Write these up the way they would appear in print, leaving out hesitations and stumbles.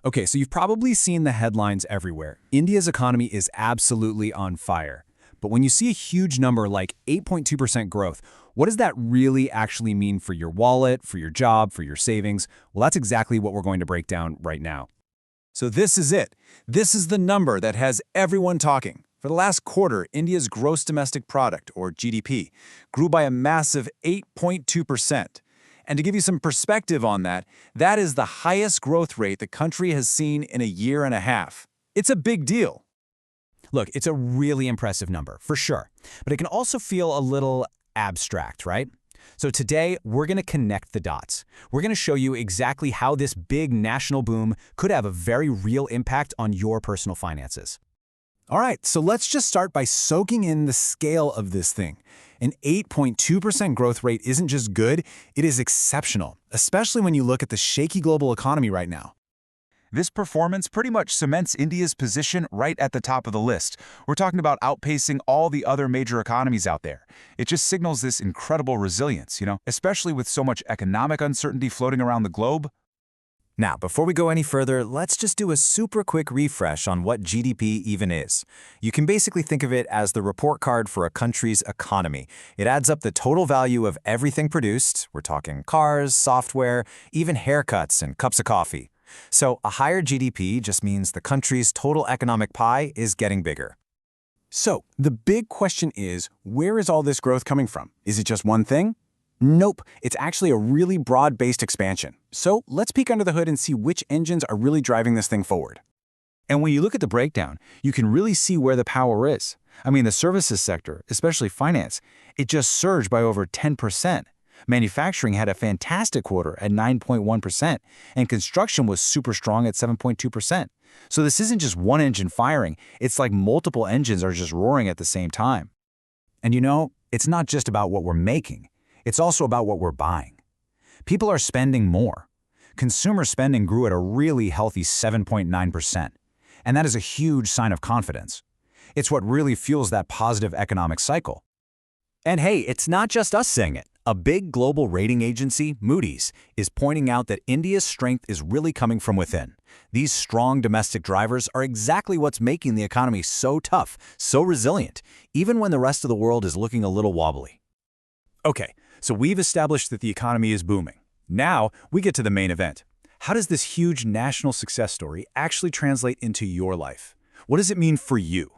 Okay, so you've probably seen the headlines everywhere. India's economy is absolutely on fire. But when you see a huge number like 8.2% growth, what does that really actually mean for your wallet, for your job, for your savings? Well, that's exactly what we're going to break down right now. So this is it. This is the number that has everyone talking. For the last quarter, India's gross domestic product, or GDP, grew by a massive 8.2%. And to give you some perspective on that, that is the highest growth rate the country has seen in a year and a half. It's a big deal. Look, it's a really impressive number, for sure. But it can also feel a little abstract, right? So today, we're going to connect the dots. We're going to show you exactly how this big national boom could have a very real impact on your personal finances. All right, so let's just start by soaking in the scale of this thing. An 8.2% growth rate isn't just good, it is exceptional, especially when you look at the shaky global economy right now. This performance pretty much cements India's position right at the top of the list. We're talking about outpacing all the other major economies out there. It just signals this incredible resilience, especially with so much economic uncertainty floating around the globe. Now, before we go any further, let's just do a super quick refresh on what GDP even is. You can basically think of it as the report card for a country's economy. It adds up the total value of everything produced. We're talking cars, software, even haircuts and cups of coffee. So a higher GDP just means the country's total economic pie is getting bigger. So, the big question is, where is all this growth coming from? Is it just one thing? Nope, it's actually a really broad-based expansion. So let's peek under the hood and see which engines are really driving this thing forward. And when you look at the breakdown, you can really see where the power is. I mean, the services sector, especially finance, it just surged by over 10%. Manufacturing had a fantastic quarter at 9.1%, and construction was super strong at 7.2%. So this isn't just one engine firing, it's like multiple engines are just roaring at the same time. And it's not just about what we're making. It's also about what we're buying. People are spending more. Consumer spending grew at a really healthy 7.9%, and that is a huge sign of confidence. It's what really fuels that positive economic cycle. And hey, it's not just us saying it. A big global rating agency, Moody's, is pointing out that India's strength is really coming from within. These strong domestic drivers are exactly what's making the economy so tough, so resilient, even when the rest of the world is looking a little wobbly. Okay, so we've established that the economy is booming. Now, we get to the main event. How does this huge national success story actually translate into your life? What does it mean for you?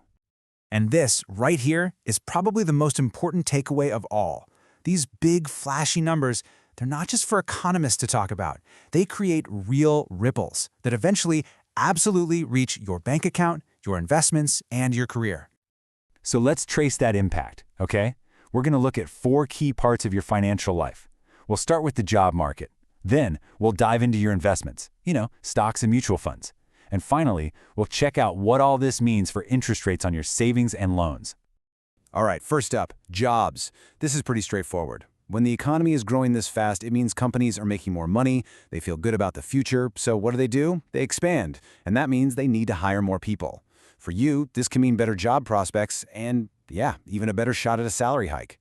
And this, right here, is probably the most important takeaway of all. These big, flashy numbers, they're not just for economists to talk about. They create real ripples that eventually absolutely reach your bank account, your investments, and your career. So let's trace that impact, okay? We're going to look at 4 key parts of your financial life. We'll start with the job market. Then we'll dive into your investments, stocks and mutual funds. And finally, we'll check out what all this means for interest rates on your savings and loans. All right, first up, jobs. This is pretty straightforward. When the economy is growing this fast, it means companies are making more money, they feel good about the future, so what do? They expand, and that means they need to hire more people. For you, this can mean better job prospects and, even a better shot at a salary hike.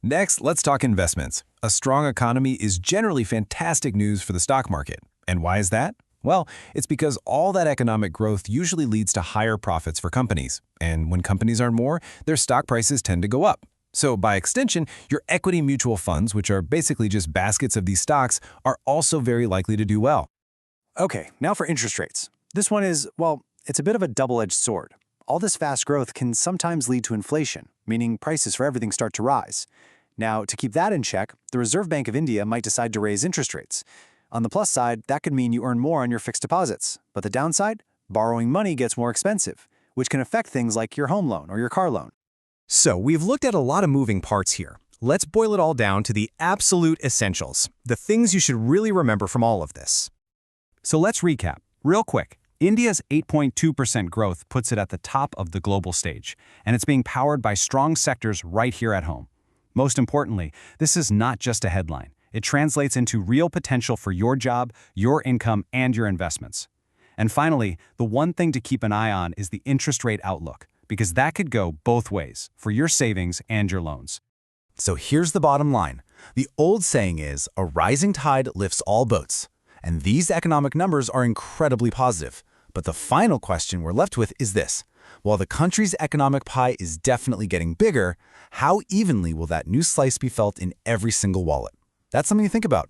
Next, let's talk investments. A strong economy is generally fantastic news for the stock market. And why is that? Well, it's because all that economic growth usually leads to higher profits for companies. And when companies earn more, their stock prices tend to go up. So by extension, your equity mutual funds, which are basically just baskets of these stocks, are also very likely to do well. Okay, now for interest rates. This one is, it's a bit of a double-edged sword. All this fast growth can sometimes lead to inflation, meaning prices for everything start to rise. Now, to keep that in check, the Reserve Bank of India might decide to raise interest rates. On the plus side, that could mean you earn more on your fixed deposits. But the downside? Borrowing money gets more expensive, which can affect things like your home loan or your car loan. So we've looked at a lot of moving parts here. Let's boil it all down to the absolute essentials, the things you should really remember from all of this. So let's recap, real quick. India's 8.2% growth puts it at the top of the global stage, and it's being powered by strong sectors right here at home. Most importantly, this is not just a headline. It translates into real potential for your job, your income, and your investments. And finally, the one thing to keep an eye on is the interest rate outlook, because that could go both ways for your savings and your loans. So here's the bottom line. The old saying is, a rising tide lifts all boats. And these economic numbers are incredibly positive. But the final question we're left with is this. While the country's economic pie is definitely getting bigger, how evenly will that new slice be felt in every single wallet? That's something to think about.